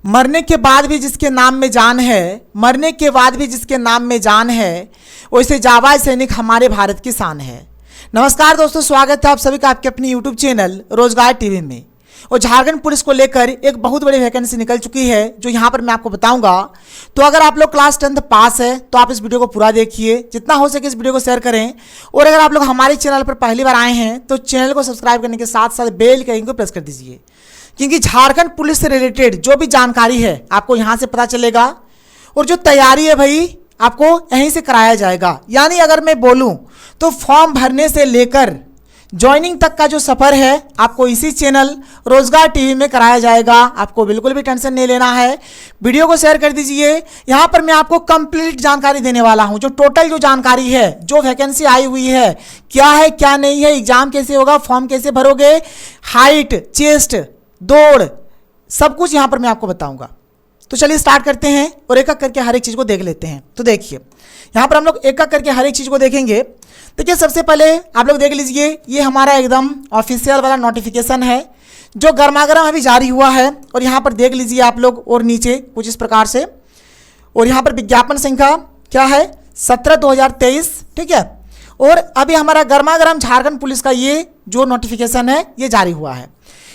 मरने के बाद भी जिसके नाम में जान है, मरने के बाद भी जिसके नाम में जान है, वैसे जाबाज सैनिक हमारे भारत की शान है। नमस्कार दोस्तों, स्वागत है आप सभी का आपके अपने यूट्यूब चैनल रोजगार टीवी में। और झारखंड पुलिस को लेकर एक बहुत बड़ी वैकेंसी निकल चुकी है जो यहाँ पर मैं आपको बताऊंगा। तो अगर आप लोग क्लास 10th पास है तो आप इस वीडियो को पूरा देखिए, जितना हो सके इस वीडियो को शेयर करें। और अगर आप लोग हमारे चैनल पर पहली बार आए हैं तो चैनल को सब्सक्राइब करने के साथ साथ बेल के आइकन को प्रेस कर दीजिए, क्योंकि झारखंड पुलिस से रिलेटेड जो भी जानकारी है आपको यहाँ से पता चलेगा। और जो तैयारी है भाई आपको यहीं से कराया जाएगा। यानी अगर मैं बोलूँ तो फॉर्म भरने से लेकर ज्वाइनिंग तक का जो सफ़र है आपको इसी चैनल रोजगार टीवी में कराया जाएगा। आपको बिल्कुल भी टेंशन नहीं लेना है। वीडियो को शेयर कर दीजिए। यहाँ पर मैं आपको कंप्लीट जानकारी देने वाला हूँ, जो टोटल जो जानकारी है, जो वैकेंसी आई हुई है, क्या है क्या नहीं है, एग्जाम कैसे होगा, फॉर्म कैसे भरोगे, हाइट, चेस्ट, दौड़, सब कुछ यहाँ पर मैं आपको बताऊँगा। तो चलिए स्टार्ट करते हैं और एक एक करके हर एक चीज़ को देख लेते हैं। तो देखिए यहाँ पर हम लोग एक एक करके हर एक चीज़ को देखेंगे। देखिए सबसे पहले आप लोग देख लीजिए, ये हमारा एकदम ऑफिशियल वाला नोटिफिकेशन है जो गर्मागर्म अभी जारी हुआ है। और यहाँ पर देख लीजिए आप लोग, और नीचे कुछ इस प्रकार से, और यहाँ पर विज्ञापन संख्या क्या है 17/2023, ठीक है। और अभी हमारा गर्मागर्म झारखंड पुलिस का ये जो नोटिफिकेशन है ये जारी हुआ है।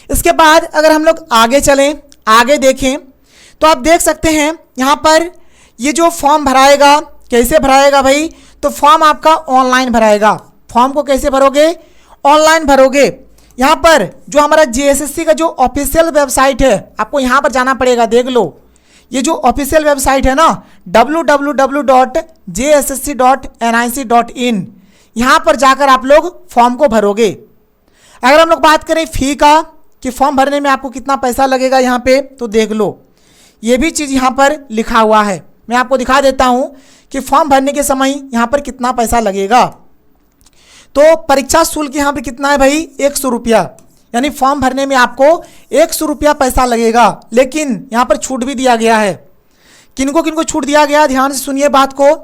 इसके बाद अगर हम लोग आगे चलें, आगे देखें, तो आप देख सकते हैं यहाँ पर ये जो फॉर्म भराएगा, कैसे भराएगा भाई, तो फॉर्म आपका ऑनलाइन भराएगा। फॉर्म को कैसे भरोगे, ऑनलाइन भरोगे। यहाँ पर जो हमारा जेएसएससी का जो ऑफिशियल वेबसाइट है आपको यहाँ पर जाना पड़ेगा। देख लो, ये जो ऑफिशियल वेबसाइट है ना www.jssc.nic.in, यहाँ पर जाकर आप लोग फॉर्म को भरोगे। अगर हम लोग बात करें फ़ी का कि फॉर्म भरने में आपको कितना पैसा लगेगा यहाँ पे, तो देख लो, ये भी चीज़ यहाँ पर लिखा हुआ है। मैं आपको दिखा देता हूँ कि फॉर्म भरने के समय यहाँ पर कितना पैसा लगेगा। तो परीक्षा शुल्क यहाँ पर कितना है भाई, 100 रुपया। यानी फॉर्म भरने में आपको 100 रुपया पैसा लगेगा। लेकिन यहाँ पर छूट भी दिया गया है। किनको किनको छूट दिया गया, ध्यान से सुनिए बात को।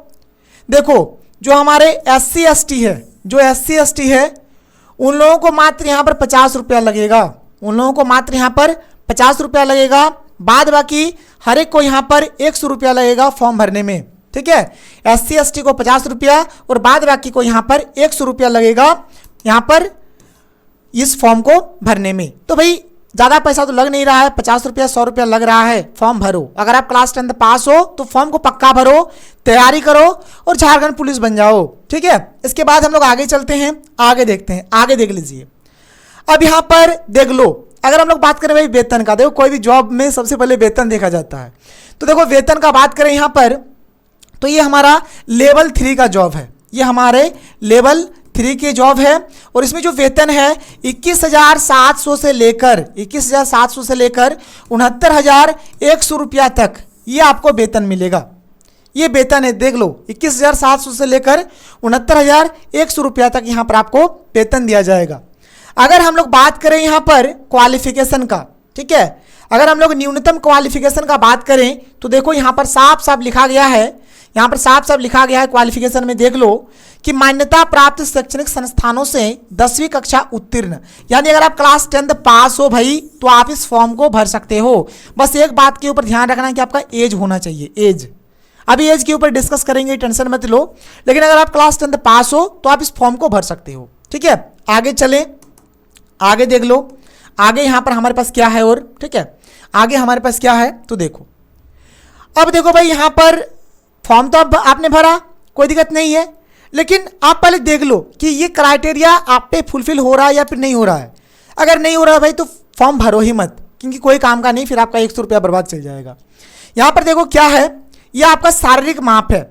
देखो, जो हमारे SC/ST है, जो SC/ST है, उन लोगों को मात्र यहाँ पर 50 रुपया लगेगा। उन लोगों को मात्र यहाँ पर 50 रुपया लगेगा। बाद बाकी हर एक को यहाँ पर 100 रुपया लगेगा फॉर्म भरने में, ठीक है। SC/ST को 50 रुपया और बाद बाकी को यहाँ पर 100 रुपया लगेगा यहाँ पर इस फॉर्म को भरने में। तो भाई ज़्यादा पैसा तो लग नहीं रहा है, 50 रुपया 100 रुपया लग रहा है। फॉर्म भरो। अगर आप क्लास 10th पास हो तो फॉर्म को पक्का भरो, तैयारी करो और झारखंड पुलिस बन जाओ, ठीक है। इसके बाद हम लोग आगे चलते हैं, आगे देखते हैं। आगे देख लीजिए, अब यहाँ पर देख लो, अगर हम लोग बात करें भाई वेतन का, देखो कोई भी जॉब में सबसे पहले वेतन देखा जाता है। तो देखो वेतन का बात करें यहाँ पर, तो ये हमारा लेवल 3 का जॉब है। ये हमारे लेवल 3 के जॉब है। और इसमें जो वेतन है 21,700 से लेकर 69,100 रुपया तक ये आपको वेतन मिलेगा। ये वेतन है, देख लो, 21,700 से लेकर 69,100 रुपया तक यहाँ पर आपको वेतन दिया जाएगा। अगर हम लोग बात करें यहाँ पर क्वालिफिकेशन का, ठीक है, अगर हम लोग न्यूनतम क्वालिफिकेशन का बात करें तो देखो यहाँ पर साफ साफ लिखा गया है, यहाँ पर साफ साफ लिखा गया है क्वालिफिकेशन में, देख लो कि मान्यता प्राप्त शैक्षणिक संस्थानों से 10वीं कक्षा उत्तीर्ण। यानी अगर आप क्लास 10th पास हो भाई तो आप इस फॉर्म को भर सकते हो। बस एक बात के ऊपर ध्यान रखना कि आपका एज होना चाहिए, एज। अभी एज के ऊपर डिस्कस करेंगे, टेंशन मत लो। लेकिन अगर आप क्लास 10th पास हो तो आप इस फॉर्म को भर सकते हो, ठीक है। आगे चलें, आगे देख लो, आगे यहाँ पर हमारे पास क्या है, और ठीक है, आगे हमारे पास क्या है तो देखो। अब देखो भाई, यहाँ पर फॉर्म तो अब आपने भरा, कोई दिक्कत नहीं है। लेकिन आप पहले देख लो कि ये क्राइटेरिया आप पे फुलफिल हो रहा है या फिर नहीं हो रहा है। अगर नहीं हो रहा है भाई तो फॉर्म भरो ही मत, क्योंकि कोई काम का नहीं, फिर आपका 100 रुपया बर्बाद चल जाएगा। यहाँ पर देखो क्या है, ये आपका शारीरिक माप है।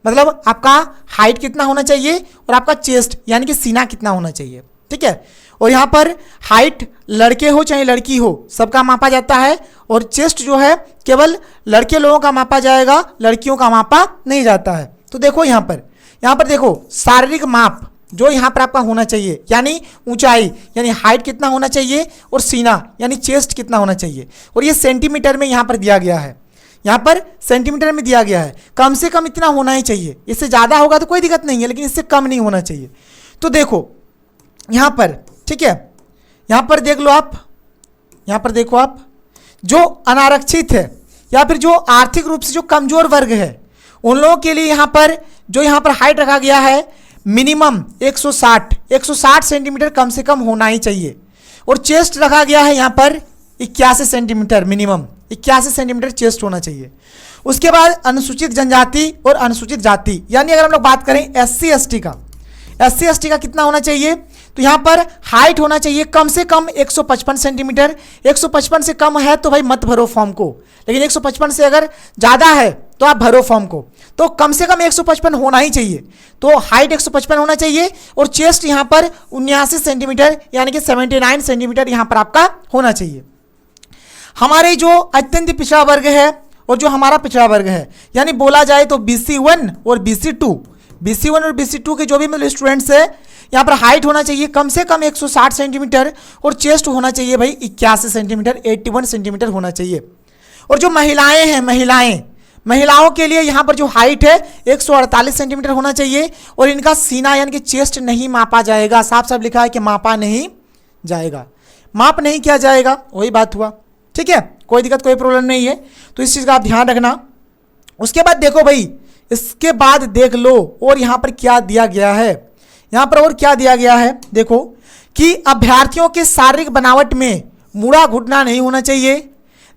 मतलब आपका हाइट कितना होना चाहिए और आपका चेस्ट यानी कि सीना कितना होना चाहिए, ठीक है। और यहाँ पर हाइट लड़के हो चाहे लड़की हो सबका मापा जाता है। और चेस्ट जो है केवल लड़के लोगों का मापा जाएगा, लड़कियों का मापा नहीं जाता है। तो देखो यहाँ पर देखो शारीरिक माप जो यहाँ पर आपका होना चाहिए, यानी ऊंचाई यानी हाइट कितना होना चाहिए, और सीना यानी चेस्ट कितना होना चाहिए। और ये सेंटीमीटर में यहाँ पर दिया गया है, यहाँ पर सेंटीमीटर में दिया गया है। कम से कम इतना होना ही चाहिए, इससे ज़्यादा होगा तो कोई दिक्कत नहीं है, लेकिन इससे कम नहीं होना चाहिए। तो देखो यहाँ पर, ठीक है, यहाँ पर देख लो आप, यहाँ पर देखो आप, जो अनारक्षित है या फिर जो आर्थिक रूप से जो कमजोर वर्ग है उन लोगों के लिए यहाँ पर हाइट रखा गया है मिनिमम 160 सेंटीमीटर कम से कम होना ही चाहिए। और चेस्ट रखा गया है यहाँ पर 81 सेंटीमीटर, मिनिमम 81 सेंटीमीटर चेस्ट होना चाहिए। उसके बाद अनुसूचित जनजाति और अनुसूचित जाति, यानी अगर हम लोग बात करें SC ST का कितना होना चाहिए, तो यहाँ पर हाइट होना चाहिए कम से कम 155 सेंटीमीटर। 155 से कम है तो भाई मत भरो फॉर्म को, लेकिन 155 से अगर ज़्यादा है तो आप भरो फॉर्म को। तो कम से कम 155 होना ही चाहिए, तो हाइट 155 होना चाहिए और चेस्ट यहाँ पर 79 सेंटीमीटर यानी कि 79 सेंटीमीटर यहाँ पर आपका होना चाहिए। हमारे जो अत्यंत पिछड़ा वर्ग है और जो हमारा पिछड़ा वर्ग है, यानी बोला जाए तो BC1 और BC1 और BC2 के जो भी मतलब स्टूडेंट्स है, यहाँ पर हाइट होना चाहिए कम से कम 160 सेंटीमीटर और चेस्ट होना चाहिए भाई 81 सेंटीमीटर, 81 सेंटीमीटर होना चाहिए। और जो महिलाएं हैं, महिलाओं के लिए यहाँ पर जो हाइट है 148 सेंटीमीटर होना चाहिए और इनका सीना यानी कि चेस्ट नहीं मापा जाएगा। साफ साफ लिखा है कि मापा नहीं जाएगा, माप नहीं किया जाएगा, वही बात हुआ। ठीक है, कोई दिक्कत कोई प्रॉब्लम नहीं है, तो इस चीज़ का आप ध्यान रखना। उसके बाद देखो भाई, इसके बाद देख लो और यहाँ पर क्या दिया गया है, यहाँ पर और क्या दिया गया है देखो कि अभ्यर्थियों के शारीरिक बनावट में मुड़ा घुटना नहीं होना चाहिए,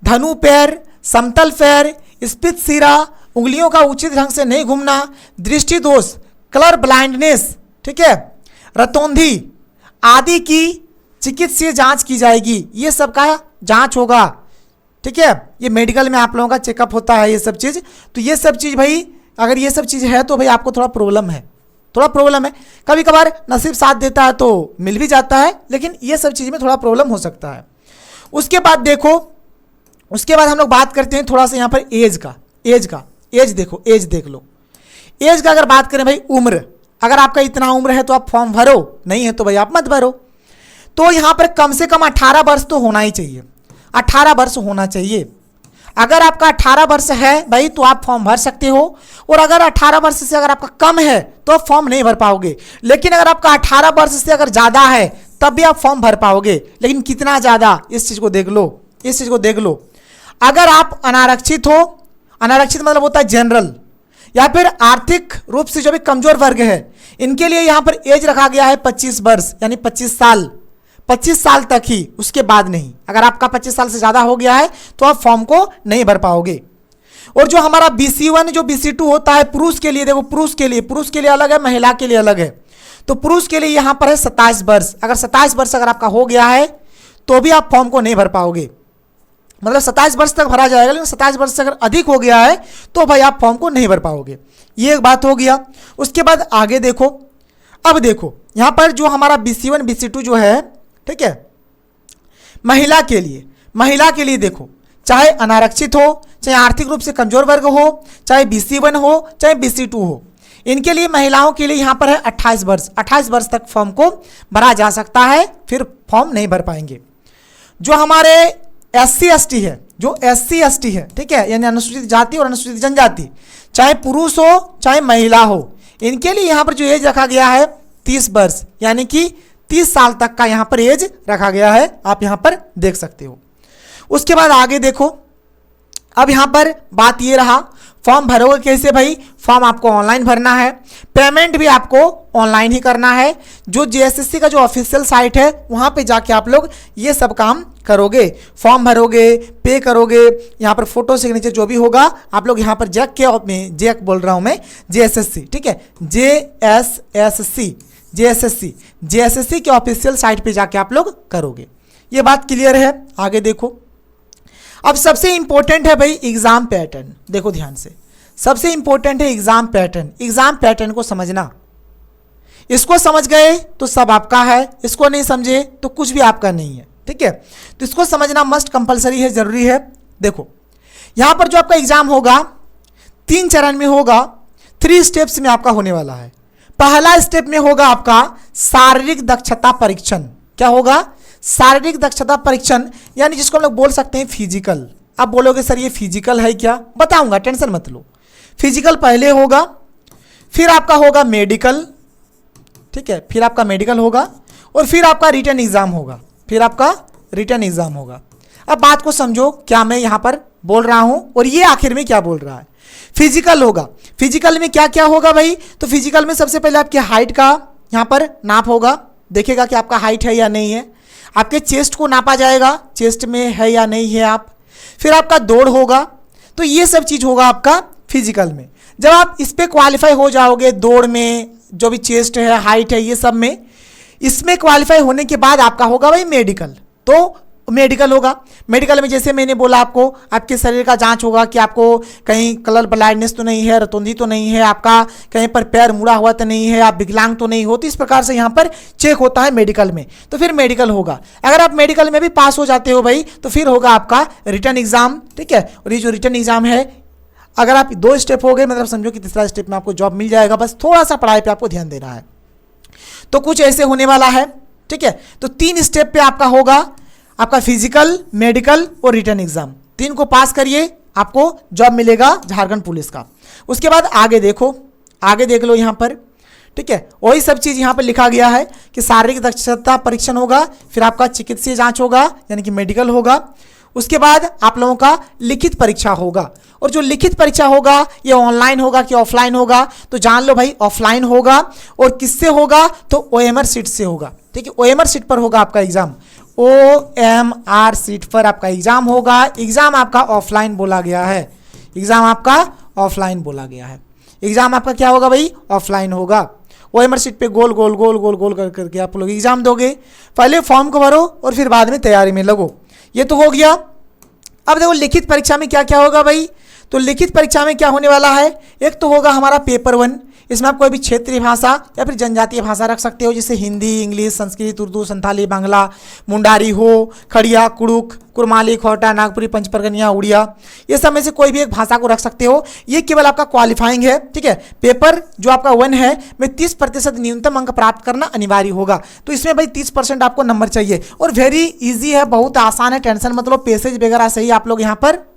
धनु पैर, समतल पैर, स्पित सिरा, उंगलियों का उचित ढंग से नहीं घूमना, दृष्टि दोष, कलर ब्लाइंडनेस, ठीक है, रतौंधी आदि की चिकित्सीय जांच की जाएगी। ये सब का जांच होगा, ठीक है, ये मेडिकल में आप लोगों का चेकअप होता है ये सब चीज़। तो ये सब चीज़ भाई, अगर ये सब चीज़ है तो भाई आपको थोड़ा प्रॉब्लम है, कभी कभार नसीब साथ देता है तो मिल भी जाता है, लेकिन ये सब चीज़ में थोड़ा प्रॉब्लम हो सकता है। उसके बाद देखो, उसके बाद हम लोग बात करते हैं थोड़ा सा यहाँ पर एज देखो, एज देख लो। एज का अगर बात करें भाई, उम्र, अगर आपका इतना उम्र है तो आप फॉर्म भरो, नहीं है तो भाई आप मत भरो। तो यहाँ पर कम से कम 18 वर्ष तो होना ही चाहिए, 18 वर्ष होना चाहिए। अगर आपका 18 वर्ष है भाई तो आप फॉर्म भर सकते हो, और अगर 18 वर्ष से अगर आपका कम है तो आप फॉर्म नहीं भर पाओगे। लेकिन अगर आपका 18 वर्ष से अगर ज़्यादा है तब भी आप फॉर्म भर पाओगे, लेकिन कितना ज़्यादा, इस चीज़ को देख लो। अगर आप अनारक्षित हो, अनारक्षित मतलब होता है जनरल, या फिर आर्थिक रूप से जो भी कमजोर वर्ग है, इनके लिए यहाँ पर एज रखा गया है 25 वर्ष, यानी 25 साल तक ही, उसके बाद नहीं। अगर आपका 25 साल से ज़्यादा हो गया है तो आप फॉर्म को नहीं भर पाओगे। और जो हमारा BC1 जो BC2 होता है पुरुष के लिए, देखो पुरुष के लिए अलग है, महिला के लिए अलग है। तो पुरुष के लिए यहाँ पर है 27 वर्ष। अगर 27 वर्ष अगर आपका हो गया है तो भी आप फॉर्म को नहीं भर पाओगे, मतलब 27 वर्ष तक भरा जाएगा, लेकिन 27 वर्ष से अगर अधिक हो गया है तो भाई आप फॉर्म को नहीं भर पाओगे। ये एक बात हो गया। उसके बाद आगे देखो, अब देखो यहाँ पर जो हमारा BC1 BC2 जो है, ठीक है, महिला के लिए देखो, चाहे अनारक्षित हो, चाहे आर्थिक रूप से कमजोर वर्ग हो, चाहे BC1 हो, चाहे BC2 हो, इनके लिए महिलाओं के लिए यहाँ पर है 28 वर्ष तक फॉर्म को भरा जा सकता है, फिर फॉर्म नहीं भर पाएंगे। जो हमारे SC ST है, ठीक है, यानी अनुसूचित जाति और अनुसूचित जनजाति, चाहे पुरुष हो चाहे महिला हो, इनके लिए यहाँ पर जो एज रखा गया है 30 वर्ष, यानी कि 30 साल तक का यहाँ पर एज रखा गया है, आप यहाँ पर देख सकते हो। उसके बाद आगे देखो, अब यहाँ पर बात ये रहा, फॉर्म भरोगे कैसे भाई? फॉर्म आपको ऑनलाइन भरना है, पेमेंट भी आपको ऑनलाइन ही करना है। जो JSSC का जो ऑफिशियल साइट है वहाँ पे जाके आप लोग ये सब काम करोगे, फॉर्म भरोगे, पे करोगे, यहाँ पर फोटो सिग्नेचर जो भी होगा आप लोग यहाँ पर जैक बोल रहा हूँ मैं, JSSC, ठीक है, JSSC के ऑफिशियल साइट पे जाके आप लोग करोगे। ये बात क्लियर है? आगे देखो, अब सबसे इंपॉर्टेंट है भाई एग्जाम पैटर्न। देखो ध्यान से, सबसे इंपॉर्टेंट है एग्जाम पैटर्न। एग्जाम पैटर्न को समझना, इसको समझ गए तो सब आपका है, इसको नहीं समझे तो कुछ भी आपका नहीं है, ठीक है। तो इसको समझना मस्ट कंपलसरी है, जरूरी है। देखो यहां पर जो आपका एग्जाम होगा 3 चरण में होगा, 3 स्टेप्स में आपका होने वाला है। पहला स्टेप में होगा आपका शारीरिक दक्षता परीक्षण। क्या होगा? शारीरिक दक्षता परीक्षण, यानी जिसको हम लोग बोल सकते हैं फिजिकल। आप बोलोगे सर ये फिजिकल है क्या? बताऊंगा, टेंशन मत लो। फिजिकल पहले होगा, फिर आपका होगा मेडिकल, ठीक है, फिर आपका मेडिकल होगा और फिर आपका रिटन एग्जाम होगा, अब बात को समझो क्या मैं यहाँ पर बोल रहा हूँ और ये आखिर में क्या बोल रहा है। फिजिकल होगा, फिजिकल में क्या क्या होगा भाई, तो फिजिकल में सबसे पहले आपकी हाइट का यहाँ पर नाप होगा, देखेगा कि आपका हाइट है या नहीं है। आपके चेस्ट को नापा जाएगा, चेस्ट में है या नहीं है आप। फिर आपका दौड़ होगा, तो ये सब चीज़ होगा आपका फिजिकल में। जब आप इस पे क्वालिफाई हो जाओगे, दौड़ में जो भी चेस्ट है, हाइट है, ये सब में, इसमें क्वालिफाई होने के बाद आपका होगा भाई मेडिकल। तो मेडिकल होगा, मेडिकल में जैसे मैंने बोला आपको, आपके शरीर का जांच होगा कि आपको कहीं कलर ब्लाइंडनेस तो नहीं है, रतौंधी तो नहीं है, आपका कहीं पर पैर मुड़ा हुआ तो नहीं है, आप विकलांग तो नहीं हो। तो इस प्रकार से यहाँ पर चेक होता है मेडिकल में। तो फिर मेडिकल होगा। अगर आप मेडिकल में भी पास हो जाते हो भाई, तो फिर होगा आपका रिटन एग्जाम, ठीक है। और ये जो रिटन एग्जाम है, अगर आप 2 स्टेप हो गए, मतलब समझो कि तीसरा स्टेप में आपको जॉब मिल जाएगा। बस थोड़ा सा पढ़ाई पे आपको ध्यान देना है। तो कुछ ऐसे होने वाला है, ठीक है। तो 3 स्टेप पे आपका होगा, आपका फिजिकल, मेडिकल और रिटन एग्जाम। 3 को पास करिए, आपको जॉब मिलेगा झारखंड पुलिस का। उसके बाद आगे देखो, आगे देख लो यहाँ पर, ठीक है। वही सब चीज़ यहाँ पर लिखा गया है कि शारीरिक दक्षता परीक्षण होगा, फिर आपका चिकित्सीय जांच होगा यानी कि मेडिकल होगा। उसके बाद आप लोगों का लिखित परीक्षा होगा। और जो लिखित परीक्षा होगा ये ऑनलाइन होगा कि ऑफलाइन होगा, तो जान लो भाई ऑफलाइन होगा। और किससे होगा, तो OMR सीट से होगा, ठीक है। OMR सीट पर होगा आपका एग्जाम, OMR सीट पर आपका एग्जाम होगा। एग्जाम आपका ऑफलाइन बोला गया है, एग्जाम आपका ऑफलाइन बोला गया है। एग्जाम आपका क्या होगा भाई, ऑफलाइन होगा। OMR सीट पे गोल गोल गोल गोल गोल कर करके आप लोग एग्जाम दोगे। पहले फॉर्म को भरो और फिर बाद में तैयारी में लगो। ये तो हो गया। अब देखो लिखित परीक्षा में क्या क्या होगा भाई। तो लिखित परीक्षा में क्या होने वाला है, एक तो होगा हमारा पेपर 1। इसमें आप कोई भी क्षेत्रीय भाषा या फिर जनजातीय भाषा रख सकते हो, जैसे हिंदी, इंग्लिश, संस्कृत, उर्दू, संथाली, बांग्ला, मुंडारी हो, खड़िया, कुड़ुक, कुरमाली, खोटा, नागपुरी, पंचपरगनिया, उड़िया, ये सब में से कोई भी एक भाषा को रख सकते हो। ये केवल आपका क्वालिफाइंग है, ठीक है। पेपर जो आपका 1 है में 30% न्यूनतम अंक प्राप्त करना अनिवार्य होगा। तो इसमें भाई 30% आपको नंबर चाहिए। और वेरी ईजी है, बहुत आसान है, टेंशन मत लो। पैसेज वगैरह सही आप लोग यहाँ पर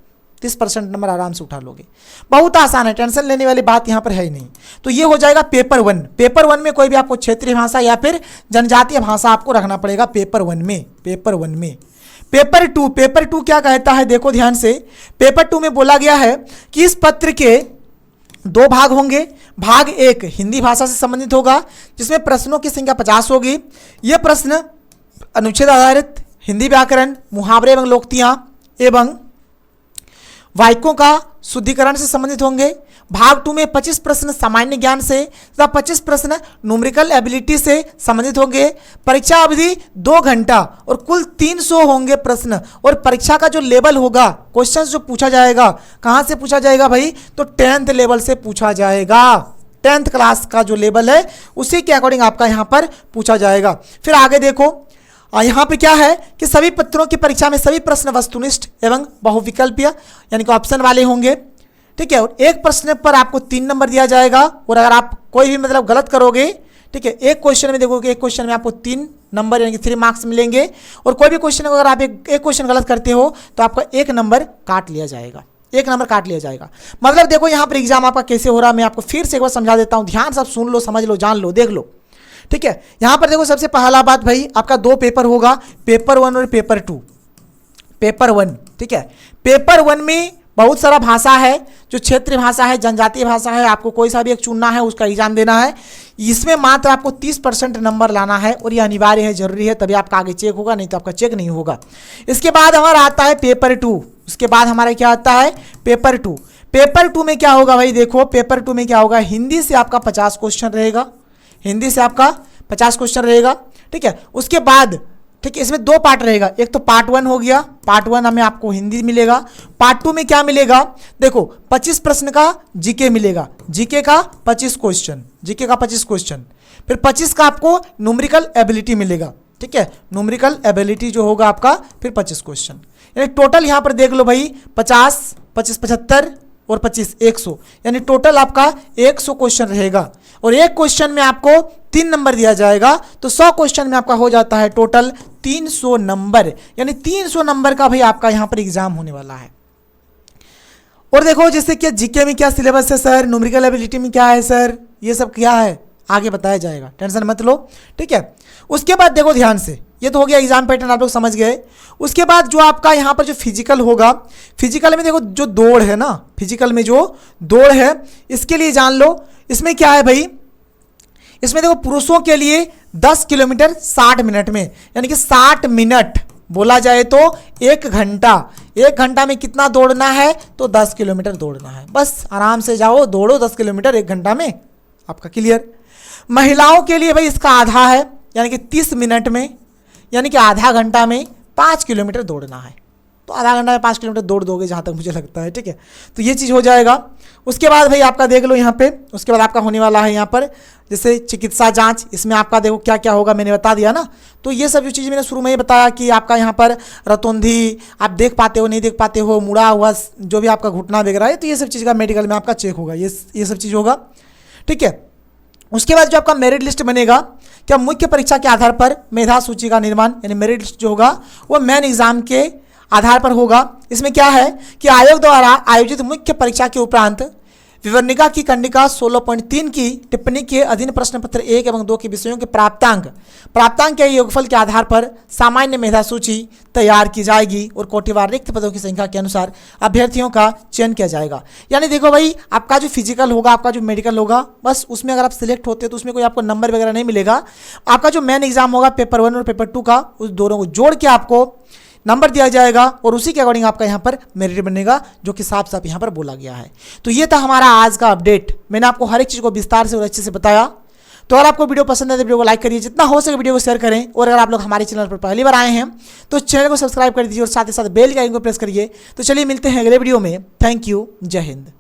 30% नंबर आराम से उठा लोगे। बहुत आसान है, टेंशन लेने वाली बात यहाँ पर है ही नहीं। तो ये हो जाएगा पेपर 1। पेपर 1 में कोई भी आपको क्षेत्रीय भाषा या फिर जनजातीय भाषा आपको रखना पड़ेगा पेपर 1 में। पेपर 1 में पेपर 2, पेपर 2 क्या कहता है देखो ध्यान से। पेपर 2 में बोला गया है कि इस पत्र के 2 भाग होंगे। भाग 1 हिंदी भाषा से संबंधित होगा, जिसमें प्रश्नों की संख्या 50 होगी। ये प्रश्न अनुच्छेद आधारित हिंदी व्याकरण, मुहावरे एवं लोकोक्तियां एवं वाक्यों का शुद्धिकरण से संबंधित होंगे। भाग 2 में 25 प्रश्न सामान्य ज्ञान से तथा 25 प्रश्न न्यूमेरिकल एबिलिटी से संबंधित होंगे। परीक्षा अवधि 2 घंटा और कुल 300 होंगे प्रश्न। और परीक्षा का जो लेवल होगा, क्वेश्चंस जो पूछा जाएगा, कहाँ से पूछा जाएगा भाई, तो 10th लेवल से पूछा जाएगा। 10th क्लास का जो लेवल है उसी के अकॉर्डिंग आपका यहाँ पर पूछा जाएगा। फिर आगे देखो, यहाँ पे क्या है कि सभी पत्रों की परीक्षा में सभी प्रश्न वस्तुनिष्ठ एवं बहुविकल्पीय यानी कि ऑप्शन वाले होंगे, ठीक है। और एक प्रश्न पर आपको 3 नंबर दिया जाएगा। और अगर आप कोई भी मतलब गलत करोगे, ठीक है, एक क्वेश्चन में देखोगे, एक क्वेश्चन में आपको 3 नंबर यानी कि 3 मार्क्स मिलेंगे। और कोई भी क्वेश्चन अगर आप एक क्वेश्चन गलत करते हो तो आपका 1 नंबर काट लिया जाएगा, 1 नंबर काट लिया जाएगा। मतलब देखो यहाँ पर एग्जाम आपका कैसे हो रहा है, मैं आपको फिर से एक बार समझा देता हूँ। ध्यान से आप सुन लो, समझ लो, जान लो, देख लो, ठीक है। यहां पर देखो सबसे पहला बात भाई, आपका 2 पेपर होगा, पेपर 1 और पेपर 2। पेपर 1, ठीक है। पेपर 1 में बहुत सारा भाषा है, जो क्षेत्रीय भाषा है, जनजातीय भाषा है, आपको कोई सा भी एक चुनना है, उसका एग्जाम देना है। इसमें मात्र आपको 30% नंबर लाना है और ये अनिवार्य है, जरूरी है, तभी आपका आगे चेक होगा, नहीं तो आपका चेक नहीं होगा। इसके बाद हमारा आता है पेपर 2। उसके बाद हमारा क्या आता है, पेपर 2। पेपर 2 में क्या होगा भाई, देखो पेपर 2 में क्या होगा, हिंदी से आपका 50 क्वेश्चन रहेगा, हिंदी से आपका 50 क्वेश्चन रहेगा, ठीक है। उसके बाद, ठीक है, इसमें 2 पार्ट रहेगा। एक तो पार्ट 1 हो गया, पार्ट 1 हमें आपको हिंदी मिलेगा। पार्ट 2 में क्या मिलेगा, देखो 25 प्रश्न का जीके मिलेगा, जीके का 25 क्वेश्चन, जीके का 25 क्वेश्चन। फिर 25 का आपको न्यूमेरिकल एबिलिटी मिलेगा, ठीक है, न्यूमेरिकल एबिलिटी जो होगा आपका, फिर 25 क्वेश्चन। यानी टोटल यहाँ पर देख लो भाई, 50, 25, 75 और 25, 100, यानी टोटल आपका 100 क्वेश्चन रहेगा। और एक क्वेश्चन में आपको 3 नंबर दिया जाएगा, तो 100 क्वेश्चन में आपका हो जाता है टोटल 300 नंबर। यानी 300 नंबर का भाई आपका यहाँ पर एग्जाम होने वाला है। और देखो जैसे कि जीके में क्या सिलेबस है सर, न्यूमेरिकल एबिलिटी में क्या है सर, ये सब क्या है आगे बताया जाएगा, टेंशन मत लो, ठीक है। उसके बाद देखो ध्यान से, ये तो हो गया एग्जाम पैटर्न, आप लोग समझ गए। उसके बाद जो आपका यहाँ पर जो फिजिकल होगा, फिजिकल में देखो जो दौड़ है ना, फिजिकल में जो दौड़ है इसके लिए जान लो, इसमें क्या है भाई, इसमें देखो पुरुषों के लिए 10 किलोमीटर 60 मिनट में, यानी कि 60 मिनट बोला जाए तो 1 घंटा, 1 घंटा में कितना दौड़ना है, तो 10 किलोमीटर दौड़ना है। बस आराम से जाओ दौड़ो 10 किलोमीटर 1 घंटा में, आपका क्लियर। महिलाओं के लिए भाई इसका आधा है, यानी कि 30 मिनट में, यानी कि आधा घंटा में 5 किलोमीटर दौड़ना है। तो आधा घंटा में 5 किलोमीटर दौड़ दोगे जहाँ तक मुझे लगता है, ठीक है। तो ये चीज़ हो जाएगा। उसके बाद भाई आपका देख लो यहाँ पे, उसके बाद आपका होने वाला है यहाँ पर जैसे चिकित्सा जांच, इसमें आपका देखो क्या क्या होगा, मैंने बता दिया ना। तो ये सब जो चीज़ मैंने शुरू में ही बताया कि आपका यहाँ पर रतौंधी आप देख पाते हो नहीं देख पाते हो, मुड़ा हुआ जो भी आपका घुटना वगैरह है, तो ये सब चीज़ का मेडिकल में आपका चेक होगा, ये सब चीज़ होगा, ठीक है। उसके बाद जो आपका मेरिट लिस्ट बनेगा, क्या मुख्य परीक्षा के आधार पर मेधा सूची का निर्माण, यानी मेरिट लिस्ट जो होगा वो मेन एग्जाम के आधार पर होगा। इसमें क्या है कि आयोग द्वारा आयोजित मुख्य परीक्षा के उपरांत विवरणिका की कंडिका 16.3 की टिप्पणी के अधीन प्रश्न पत्र 1 एवं 2 के विषयों के प्राप्तांक के योगफल के आधार पर सामान्य मेधा सूची तैयार की जाएगी और कोटिवार रिक्त पदों की संख्या के अनुसार अभ्यर्थियों का चयन किया जाएगा। यानी देखो भाई, आपका जो फिजिकल होगा, आपका जो मेडिकल होगा, बस उसमें अगर आप सिलेक्ट होते हो तो उसमें कोई आपको नंबर वगैरह नहीं मिलेगा। आपका जो मेन एग्जाम होगा पेपर 1 और पेपर 2 का, उस दोनों को जोड़ के आपको नंबर दिया जाएगा और उसी के अकॉर्डिंग आपका यहाँ पर मेरिट बनेगा, जो कि साफ साफ यहाँ पर बोला गया है। तो ये था हमारा आज का अपडेट, मैंने आपको हर एक चीज़ को विस्तार से और अच्छे से बताया। तो अगर आपको वीडियो पसंद है तो वीडियो को लाइक करिए, जितना हो सके वीडियो को शेयर करें, और अगर आप लोग हमारे चैनल पर पहली बार आए हैं तो चैनल को सब्सक्राइब कर दीजिए और साथ ही साथ बेल के आइकन को प्रेस करिए। तो चलिए मिलते हैं अगले वीडियो में। थैंक यू, जय हिंद।